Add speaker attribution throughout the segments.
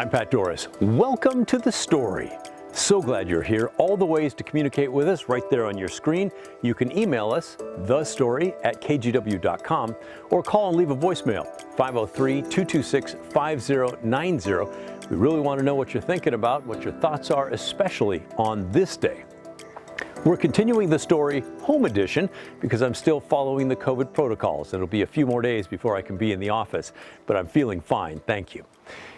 Speaker 1: I'm Pat Doris. Welcome to The Story. So glad you're here. All the ways to communicate with us right there on your screen. You can email us, thestory@kgw.com, or call and leave a voicemail, 503-226-5090. We really want to know what you're thinking about, what your thoughts are, especially on this day. We're continuing the story home edition because I'm still following the COVID protocols. It'll be a few more days before I can be in the office, but I'm feeling fine, thank you.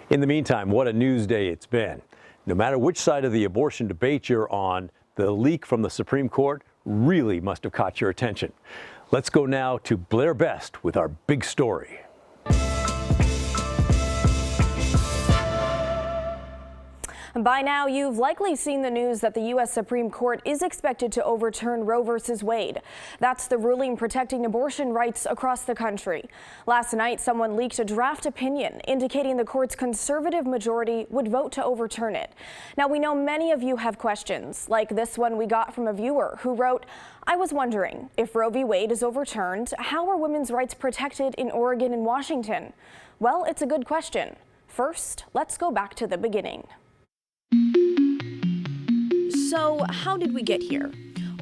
Speaker 1: In the meantime, what a news day it's been. No matter which side of the abortion debate you're on, the leak from the Supreme Court really must have caught your attention. Let's go now to Blair Best with our big story.
Speaker 2: By now, you've likely seen the news that the U.S. Supreme Court is expected to overturn Roe v. Wade. That's the ruling protecting abortion rights across the country. Last night, someone leaked a draft opinion indicating the court's conservative majority would vote to overturn it. Now, we know many of you have questions, like this one we got from a viewer who wrote, "I was wondering, if Roe v. Wade is overturned, how are women's rights protected in Oregon and Washington?" Well, it's a good question. First, let's go back to the beginning. So, how did we get here?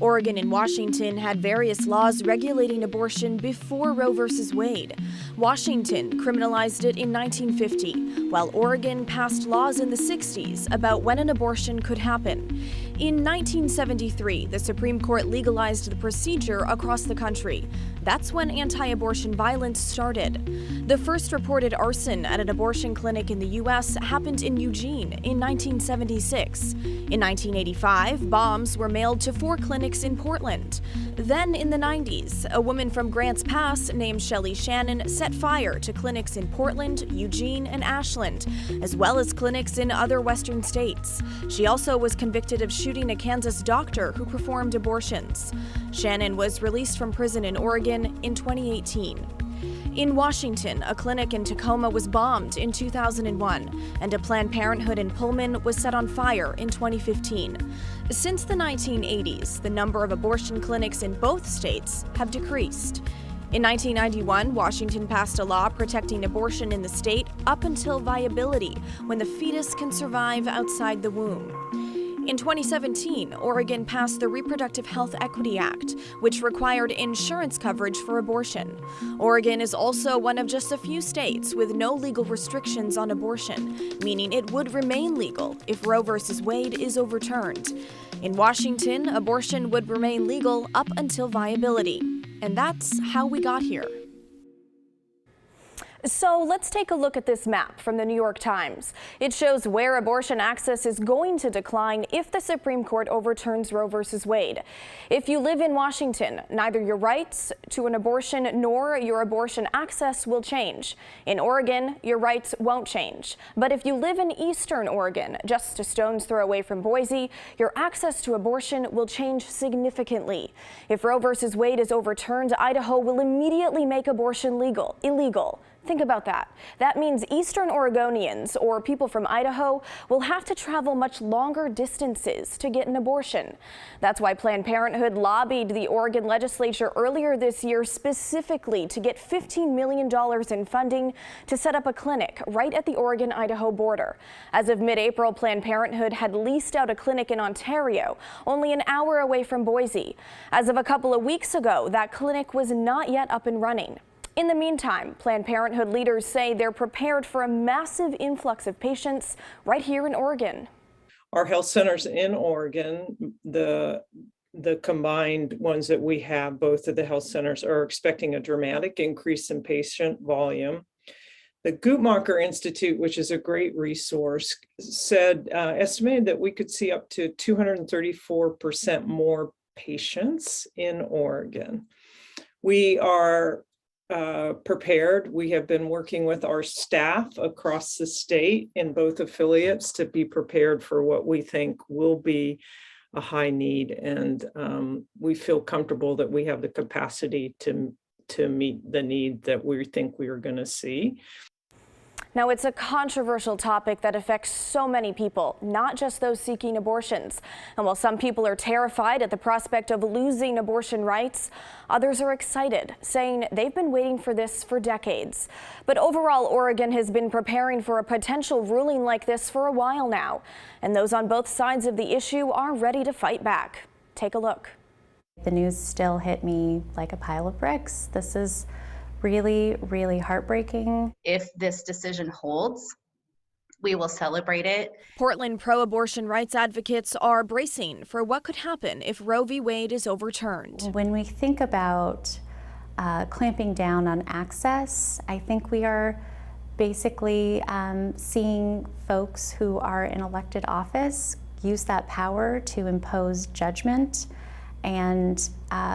Speaker 2: Oregon and Washington had various laws regulating abortion before Roe v. Wade. Washington criminalized it in 1950, while Oregon passed laws in the 60s about when an abortion could happen. In 1973, the Supreme Court legalized the procedure across the country. That's when anti-abortion violence started. The first reported arson at an abortion clinic in the U.S. happened in Eugene in 1976. In 1985, bombs were mailed to 4 clinics in Portland. Then in the 90s, a woman from Grants Pass named Shelley Shannon set fire to clinics in Portland, Eugene, and Ashland, as well as clinics in other western states. She also was convicted of shooting a Kansas doctor who performed abortions. Shannon was released from prison in Oregon in 2018. In Washington, a clinic in Tacoma was bombed in 2001, and a Planned Parenthood in Pullman was set on fire in 2015. Since the 1980s, the number of abortion clinics in both states have decreased. In 1991, Washington passed a law protecting abortion in the state up until viability, when the fetus can survive outside the womb. In 2017, Oregon passed the Reproductive Health Equity Act, which required insurance coverage for abortion. Oregon is also one of just a few states with no legal restrictions on abortion, meaning it would remain legal if Roe v. Wade is overturned. In Washington, abortion would remain legal up until viability. And that's how we got here. So let's take a look at this map from the New York Times. It shows where abortion access is going to decline if the Supreme Court overturns Roe v. Wade. If you live in Washington, neither your rights to an abortion nor your abortion access will change. In Oregon, your rights won't change. But if you live in eastern Oregon, just a stone's throw away from Boise, your access to abortion will change significantly. If Roe v. Wade is overturned, Idaho will immediately make abortion illegal. Think about that. That means Eastern Oregonians, or people from Idaho, will have to travel much longer distances to get an abortion. That's why Planned Parenthood lobbied the Oregon legislature earlier this year specifically to get $15 million in funding to set up a clinic right at the Oregon-Idaho border. As of mid-April, Planned Parenthood had leased out a clinic in Ontario, only an hour away from Boise. As of a couple of weeks ago, that clinic was not yet up and running. In the meantime, Planned Parenthood leaders say they're prepared for a massive influx of patients right here in Oregon.
Speaker 3: Our health centers in Oregon, the combined ones that we have, both of the health centers are expecting a dramatic increase in patient volume. The Guttmacher Institute, which is a great resource, estimated that we could see up to 234% more patients in Oregon. We are prepared. We have been working with our staff across the state in both affiliates to be prepared for what we think will be a high need, and we feel comfortable that we have the capacity to meet the need that we think we are going to see.
Speaker 2: Now, it's a controversial topic that affects so many people, not just those seeking abortions. And while some people are terrified at the prospect of losing abortion rights, others are excited, saying they've been waiting for this for decades. But overall, Oregon has been preparing for a potential ruling like this for a while now. And those on both sides of the issue are ready to fight back. Take a look.
Speaker 4: The news still hit me like a pile of bricks. This is really, really heartbreaking.
Speaker 5: If this decision holds, we will celebrate it.
Speaker 2: Portland pro-abortion rights advocates are bracing for what could happen if Roe v. Wade is overturned.
Speaker 4: When we think about clamping down on access, I think we are basically seeing folks who are in elected office use that power to impose judgment. And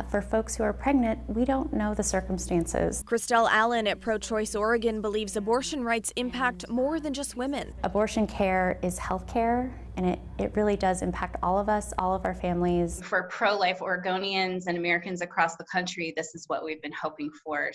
Speaker 4: for folks who are pregnant, we don't know the circumstances.
Speaker 2: Christelle Allen at Pro-Choice Oregon believes abortion rights impact more than just women.
Speaker 4: Abortion care is health care, and it really does impact all of us, all of our families.
Speaker 5: For pro-life Oregonians and Americans across the country, this is what we've been hoping for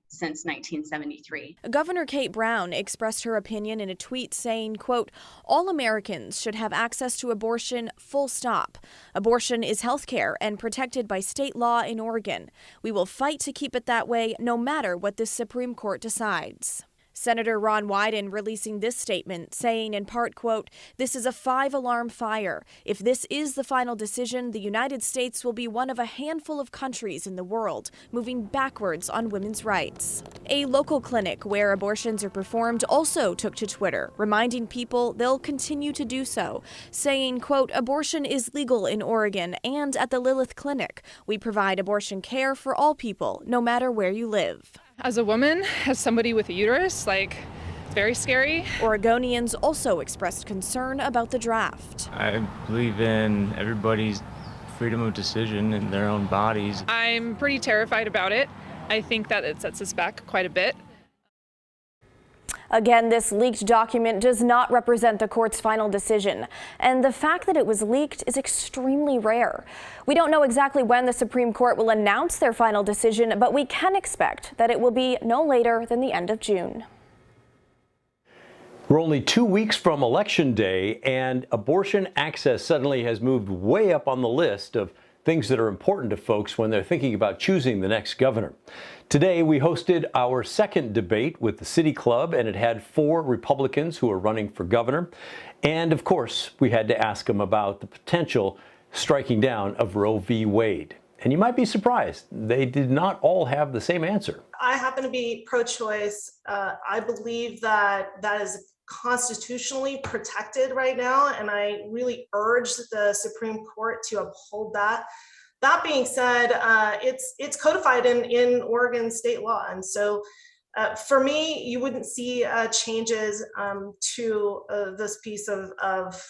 Speaker 5: since 1973.
Speaker 2: Governor Kate Brown expressed her opinion in a tweet saying, quote, "All Americans should have access to abortion, full stop. Abortion is health care and protected by state law in Oregon. We will fight to keep it that way no matter what the Supreme Court decides." Senator Ron Wyden releasing this statement, saying in part, quote, "This is a 5-alarm fire. If this is the final decision, the United States will be one of a handful of countries in the world moving backwards on women's rights." A local clinic where abortions are performed also took to Twitter, reminding people they'll continue to do so, saying, quote, "Abortion is legal in Oregon and at the Lilith Clinic. We provide abortion care for all people, no matter where you live."
Speaker 6: As a woman, as somebody with a uterus, it's very scary.
Speaker 2: Oregonians also expressed concern about the draft.
Speaker 7: I believe in everybody's freedom of decision in their own bodies.
Speaker 6: I'm pretty terrified about it. I think that it sets us back quite a bit.
Speaker 2: Again, this leaked document does not represent the court's final decision, and the fact that it was leaked is extremely rare. We don't know exactly when the Supreme Court will announce their final decision, but we can expect that it will be no later than the end of June.
Speaker 1: We're only 2 weeks from Election Day, and abortion access suddenly has moved way up on the list of things that are important to folks when they're thinking about choosing the next governor. Today, we hosted our second debate with the City Club, and it had 4 Republicans who are running for governor. And of course, we had to ask them about the potential striking down of Roe v. Wade. And you might be surprised, they did not all have the same answer.
Speaker 8: I happen to be pro-choice. I believe that is constitutionally protected right now, and I really urge the Supreme Court to uphold that. That being said, it's codified in Oregon state law, and so for me, you wouldn't see changes to this piece of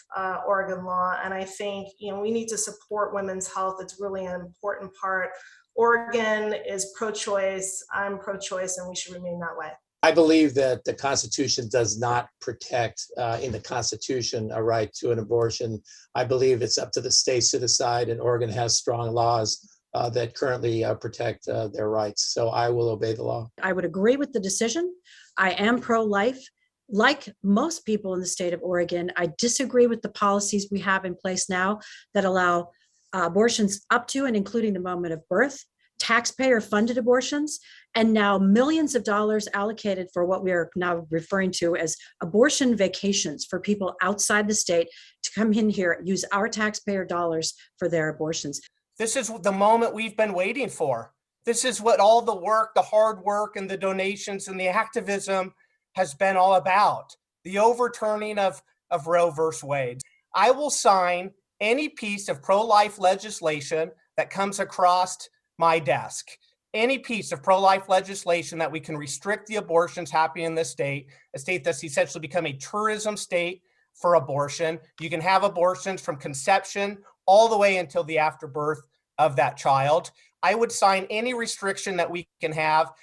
Speaker 8: Oregon law, and I think we need to support women's health. It's really an important part. Oregon is pro-choice. I'm pro-choice, and we should remain that way.
Speaker 9: I believe that the Constitution does not protect in the Constitution a right to an abortion. I believe it's up to the states to decide, and Oregon has strong laws that currently protect their rights. So I will obey the law.
Speaker 10: I would agree with the decision. I am pro-life. Like most people in the state of Oregon, I disagree with the policies we have in place now that allow abortions up to and including the moment of birth, taxpayer-funded abortions, and now millions of dollars allocated for what we are now referring to as abortion vacations for people outside the state to come in here, use our taxpayer dollars for their abortions.
Speaker 11: This is the moment we've been waiting for. This is what all the work, the hard work, and the donations and the activism has been all about. The overturning of Roe versus Wade. I will sign any piece of pro-life legislation that comes across my desk. Any piece of pro-life legislation that we can restrict the abortions happening in this state, a state that's essentially become a tourism state for abortion. You can have abortions from conception all the way until the afterbirth of that child. I would sign any restriction that we can have.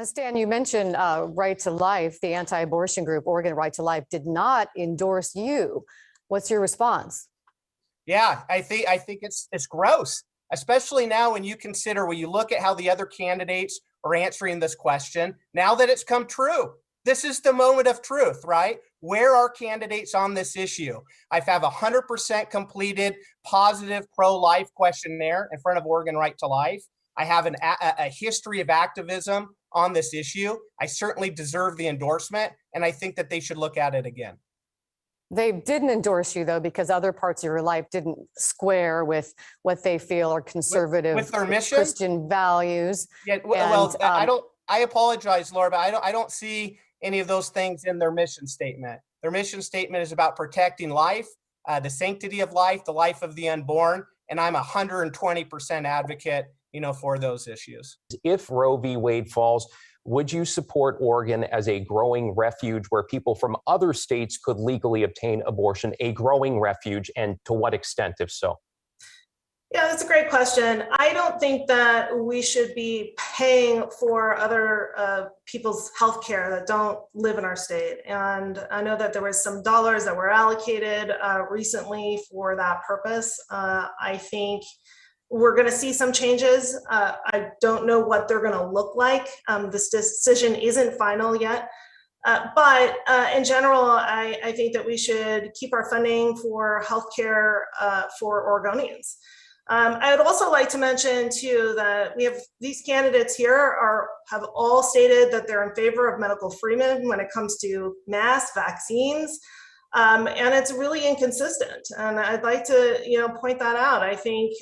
Speaker 12: Stan, you mentioned Right to Life. The anti-abortion group Oregon Right to Life did not endorse you. What's your response?
Speaker 11: Yeah, I think it's gross, especially now when you look at how the other candidates are answering this question. Now that it's come true, This is the moment of truth, right? Where are candidates on this issue? I have 100% completed positive pro-life questionnaire in front of Oregon Right to Life. I have a history of activism on this issue. I certainly deserve the endorsement, and I think that they should look at it again.
Speaker 12: They didn't endorse you, though, because other parts of your life didn't square with what they feel are conservative
Speaker 11: with their mission?
Speaker 12: Christian values.
Speaker 11: Yeah, well, I apologize, Laura, but I don't see any of those things in their mission statement. Their mission statement is about protecting life, the sanctity of life, the life of the unborn, and I'm 120% advocate, for those issues.
Speaker 13: If Roe v. Wade falls, would you support Oregon as a growing refuge where people from other states could legally obtain abortion, a growing refuge, and to what extent, if so?
Speaker 8: Yeah, that's a great question. I don't think that we should be paying for other people's health care that don't live in our state. And I know that there was some dollars that were allocated recently for that purpose. I think we're going to see some changes. I don't know what they're going to look like. This decision isn't final yet. But in general, I think that we should keep our funding for healthcare for Oregonians. I would also like to mention too that we have these candidates here have all stated that they're in favor of medical freedom when it comes to mass vaccines, and it's really inconsistent. And I'd like to point that out. I think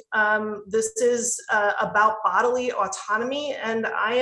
Speaker 8: this is about bodily autonomy, and I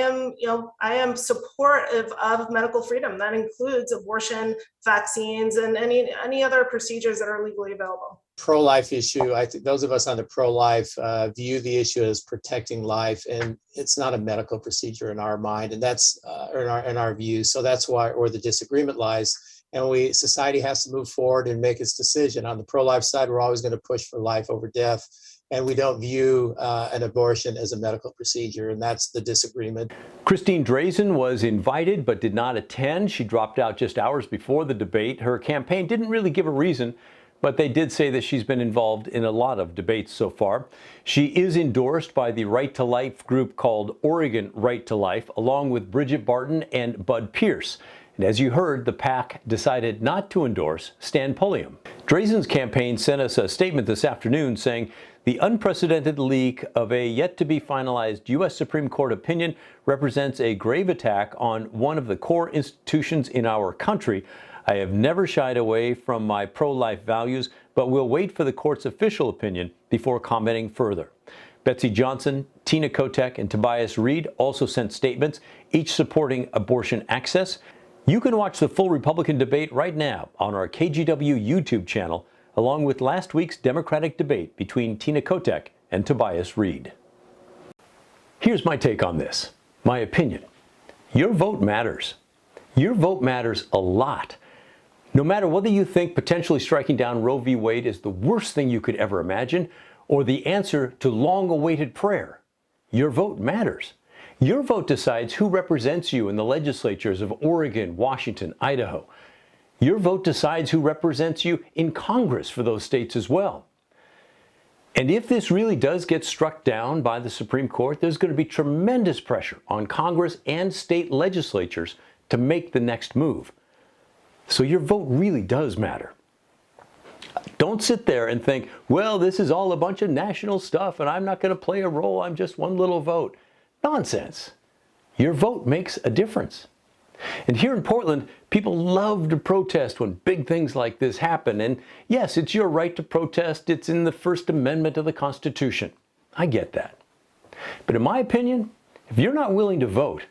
Speaker 8: am supportive of medical freedom. That includes abortion, vaccines, and any other procedures that are legally available.
Speaker 9: Pro-life issue, I think those of us on the pro-life view the issue as protecting life, and it's not a medical procedure in our mind, and that's in our view. So that's where the disagreement lies. And society has to move forward and make its decision. On the pro-life side, we're always going to push for life over death, and we don't view an abortion as a medical procedure, and that's the disagreement.
Speaker 1: Christine Drazen was invited but did not attend. She dropped out just hours before the debate. Her campaign didn't really give a reason, but they did say that she's been involved in a lot of debates so far. She is endorsed by the Right to Life group called Oregon Right to Life, along with Bridget Barton and Bud Pierce. And as you heard, the PAC decided not to endorse Stan Pulliam. Drazen's campaign sent us a statement this afternoon saying the unprecedented leak of a yet-to-be-finalized U.S. Supreme Court opinion represents a grave attack on one of the core institutions in our country. I have never shied away from my pro-life values, but will wait for the court's official opinion before commenting further. Betsy Johnson, Tina Kotek, and Tobias Reed also sent statements, each supporting abortion access. You can watch the full Republican debate right now on our KGW YouTube channel, along with last week's Democratic debate between Tina Kotek and Tobias Reed. Here's my take on this, my opinion. Your vote matters. Your vote matters a lot. No matter whether you think potentially striking down Roe v. Wade is the worst thing you could ever imagine, or the answer to long-awaited prayer, your vote matters. Your vote decides who represents you in the legislatures of Oregon, Washington, Idaho. Your vote decides who represents you in Congress for those states as well. And if this really does get struck down by the Supreme Court, there's going to be tremendous pressure on Congress and state legislatures to make the next move. So your vote really does matter. Don't sit there and think, well, this is all a bunch of national stuff and I'm not going to play a role. I'm just one little vote. Nonsense. Your vote makes a difference. And here in Portland, people love to protest when big things like this happen. And yes, it's your right to protest. It's in the First Amendment of the Constitution. I get that. But in my opinion, if you're not willing to vote,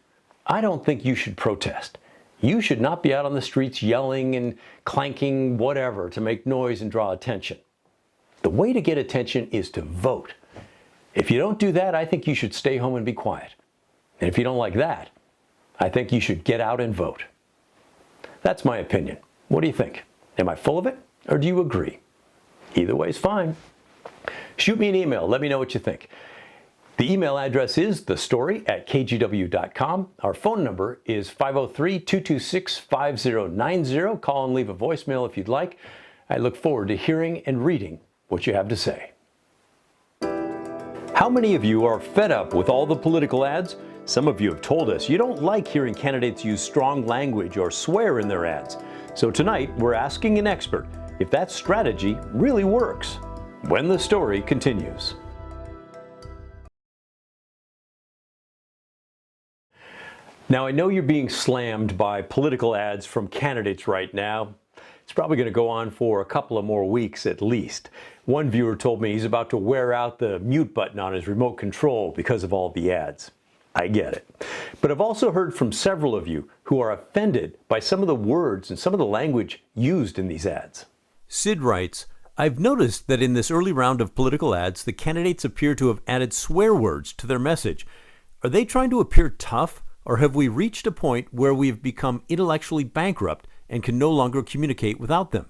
Speaker 1: I don't think you should protest. You should not be out on the streets yelling and clanking whatever to make noise and draw attention. The way to get attention is to vote. If you don't do that, I think you should stay home and be quiet. And if you don't like that, I think you should get out and vote. That's my opinion. What do you think? Am I full of it, or do you agree? Either way is fine. Shoot me an email. Let me know what you think. The email address is thestory@kgw.com. Our phone number is 503-226-5090. Call and leave a voicemail if you'd like. I look forward to hearing and reading what you have to say. How many of you are fed up with all the political ads? Some of you have told us you don't like hearing candidates use strong language or swear in their ads. So tonight, we're asking an expert if that strategy really works. When the story continues. Now, I know you're being slammed by political ads from candidates right now. It's probably going to go on for a couple of more weeks at least. One viewer told me he's about to wear out the mute button on his remote control because of all the ads. I get it. But I've also heard from several of you who are offended by some of the words and some of the language used in these ads. Sid writes, I've noticed that in this early round of political ads, the candidates appear to have added swear words to their message. Are they trying to appear tough? Or have we reached a point where we've become intellectually bankrupt and can no longer communicate without them?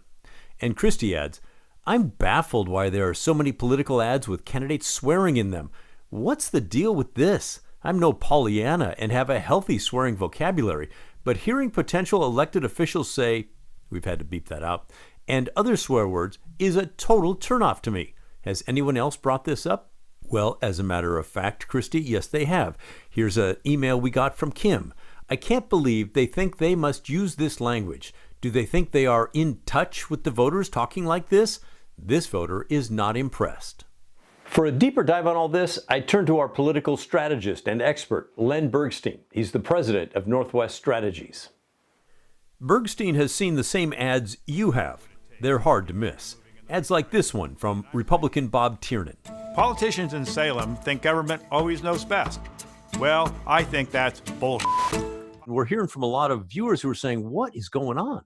Speaker 1: And Christy adds, I'm baffled why there are so many political ads with candidates swearing in them. What's the deal with this? I'm no Pollyanna and have a healthy swearing vocabulary, but hearing potential elected officials say, we've had to beep that out, and other swear words is a total turnoff to me. Has anyone else brought this up? Well, as a matter of fact, Christy, yes, they have. Here's an email we got from Kim. I can't believe they think they must use this language. Do they think they are in touch with the voters talking like this? This voter is not impressed. For a deeper dive on all this, I turn to our political strategist and expert, Len Bergstein. He's the president of Northwest Strategies. Bergstein has seen the same ads you have. They're hard to miss. Ads like this one from Republican Bob Tiernan.
Speaker 14: Politicians in Salem think government always knows best. Well, I think that's bullshit.
Speaker 1: We're hearing from a lot of viewers who are saying, what is going on?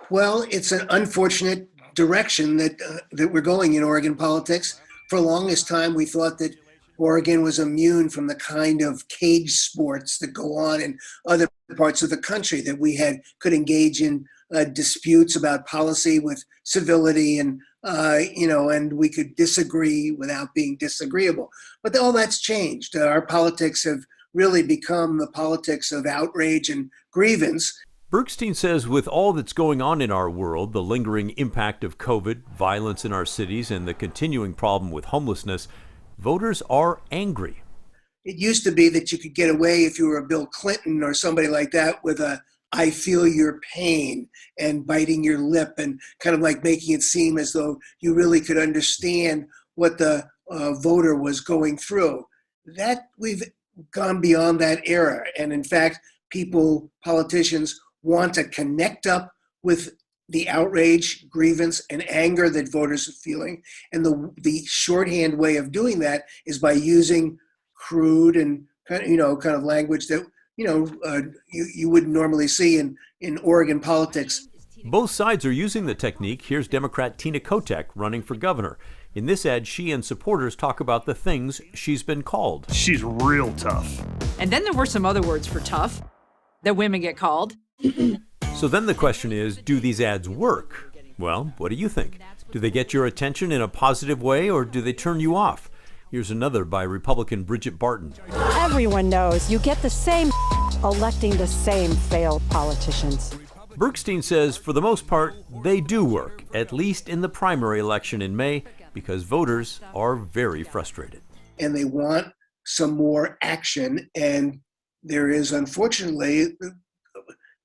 Speaker 15: Well, it's an unfortunate direction that we're going in Oregon politics. For the longest time, we thought that Oregon was immune from the kind of cage sports that go on in other parts of the country, that we could engage in disputes about policy with civility and and we could disagree without being disagreeable. But all that's changed. Our politics have really become the politics of outrage and grievance.
Speaker 1: Bergstein says with all that's going on in our world, the lingering impact of COVID, violence in our cities, and the continuing problem with homelessness, voters are angry.
Speaker 15: It used to be that you could get away if you were a Bill Clinton or somebody like that with a I feel your pain and biting your lip and kind of like making it seem as though you really could understand what the voter was going through. That we've gone beyond that era. And in fact, politicians want to connect up with the outrage, grievance, and anger that voters are feeling. And the shorthand way of doing that is by using crude and kind of language that you wouldn't normally see in Oregon politics.
Speaker 1: Both sides are using the technique. Here's Democrat Tina Kotek running for governor. In this ad, she and supporters talk about the things she's been called.
Speaker 16: She's real tough.
Speaker 17: And then there were some other words for tough that women get called.
Speaker 1: So then the question is, do these ads work? Well, what do you think? Do they get your attention in a positive way or do they turn you off? Here's another by Republican Bridget Barton.
Speaker 18: Everyone knows you get the same electing the same failed politicians.
Speaker 1: Bergstein says for the most part, they do work, at least in the primary election in May, because voters are very frustrated.
Speaker 15: And they want some more action. And there is, unfortunately,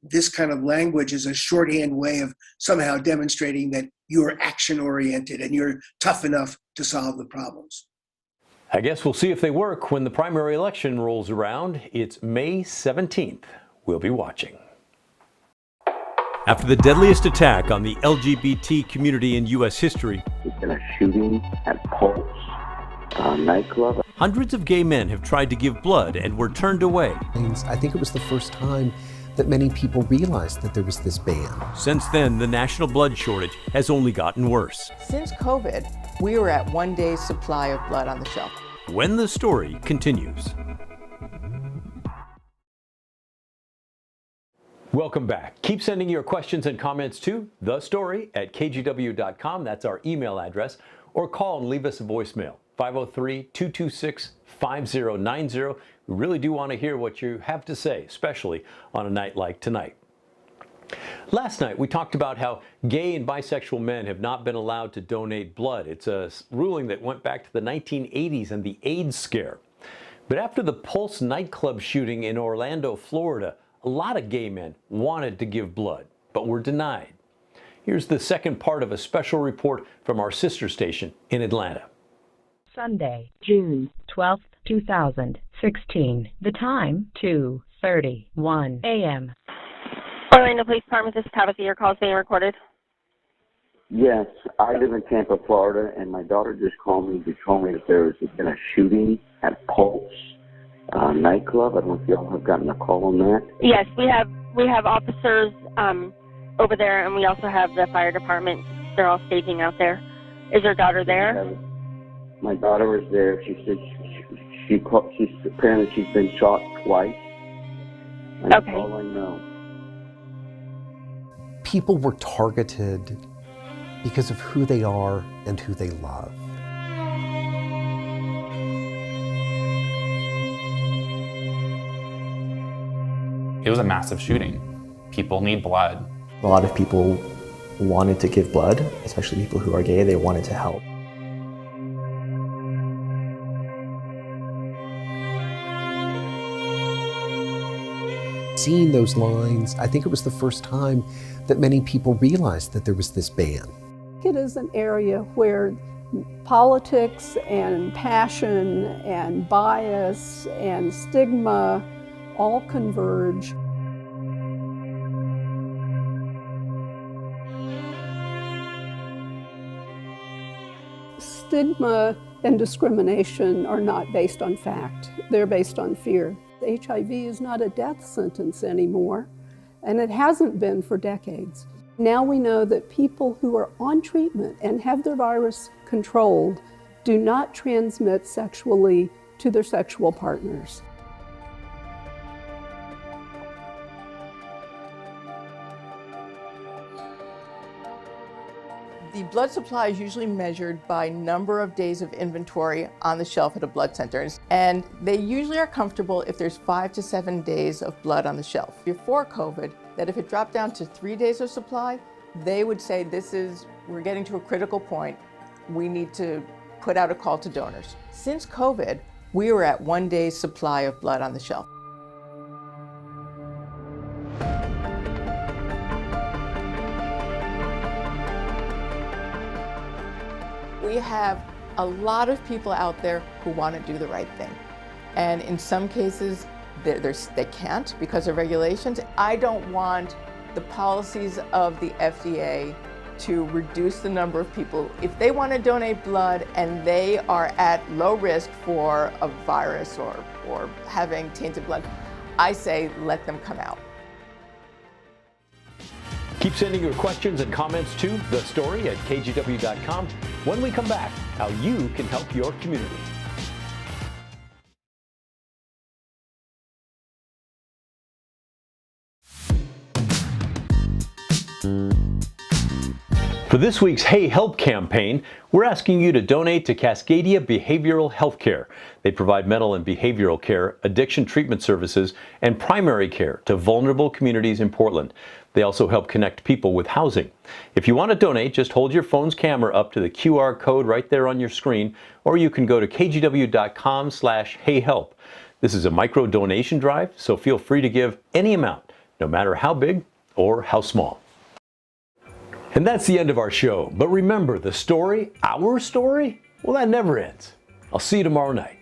Speaker 15: this kind of language is a shorthand way of somehow demonstrating that you're action-oriented and you're tough enough to solve the problems.
Speaker 1: I guess we'll see if they work when the primary election rolls around. It's May 17th. We'll be watching. After the deadliest attack on the LGBT community in U.S. history,
Speaker 19: there's been a shooting at Pulse nightclub.
Speaker 1: Hundreds of gay men have tried to give blood and were turned away.
Speaker 20: I think it was the first time that many people realized that there was this ban.
Speaker 1: Since then, the national blood shortage has only gotten worse.
Speaker 21: Since COVID, we were at 1 day's supply of blood on the shelf.
Speaker 1: When the story continues. Welcome back. Keep sending your questions and comments to thestory@kgw.com. That's our email address. Or call and leave us a voicemail. 503-226-5090. We really do want to hear what you have to say, especially on a night like tonight. Last night, we talked about how gay and bisexual men have not been allowed to donate blood. It's a ruling that went back to the 1980s and the AIDS scare. But after the Pulse nightclub shooting in Orlando, Florida, a lot of gay men wanted to give blood, but were denied. Here's the second part of a special report from our sister station in Atlanta.
Speaker 16: Sunday, June 12, 2016. The time, 2:31 a.m.
Speaker 22: Orlando Police Department, this is Tabitha. Your call is being recorded.
Speaker 19: Yes, I live in Tampa, Florida, and my daughter just called me to tell me that there has been a shooting at Pulse nightclub. I don't know if y'all have gotten a call on that.
Speaker 22: Yes, we have officers over there, and we also have the fire department. They're all staging out there. Is your daughter there?
Speaker 19: My daughter is there. She said she's apparently she's been shot twice. And
Speaker 22: okay.
Speaker 19: That's all I know.
Speaker 20: People were targeted because of who they are and who they love.
Speaker 23: It was a massive shooting. People need blood.
Speaker 24: A lot of people wanted to give blood, especially people who are gay. They wanted to help.
Speaker 20: Seeing those lines, I think it was the first time that many people realized that there was this ban.
Speaker 25: It is an area where politics and passion and bias and stigma all converge. Stigma and discrimination are not based on fact, they're based on fear. HIV is not a death sentence anymore, and it hasn't been for decades. Now we know that people who are on treatment and have their virus controlled do not transmit sexually to their sexual partners.
Speaker 21: The blood supply is usually measured by number of days of inventory on the shelf at a blood center, and they usually are comfortable if there's 5 to 7 days of blood on the shelf. Before COVID, that if it dropped down to 3 days of supply, they would say we're getting to a critical point, we need to put out a call to donors. Since COVID, we were at 1 day's supply of blood on the shelf. We have a lot of people out there who want to do the right thing. And in some cases, they can't because of regulations. I don't want the policies of the FDA to reduce the number of people. If they want to donate blood and they are at low risk for a virus or having tainted blood, I say let them come out.
Speaker 1: Keep sending your questions and comments to thestory@kgw.com. When we come back, how you can help your community. For this week's Hey Help campaign, we're asking you to donate to Cascadia Behavioral Health Care. They provide mental and behavioral care, addiction treatment services, and primary care to vulnerable communities in Portland. They also help connect people with housing. If you want to donate, just hold your phone's camera up to the QR code right there on your screen, or you can go to kgw.com/heyhelp. This is a micro donation drive, so feel free to give any amount, no matter how big or how small. And that's the end of our show. But remember, the story, our story, well, that never ends. I'll see you tomorrow night.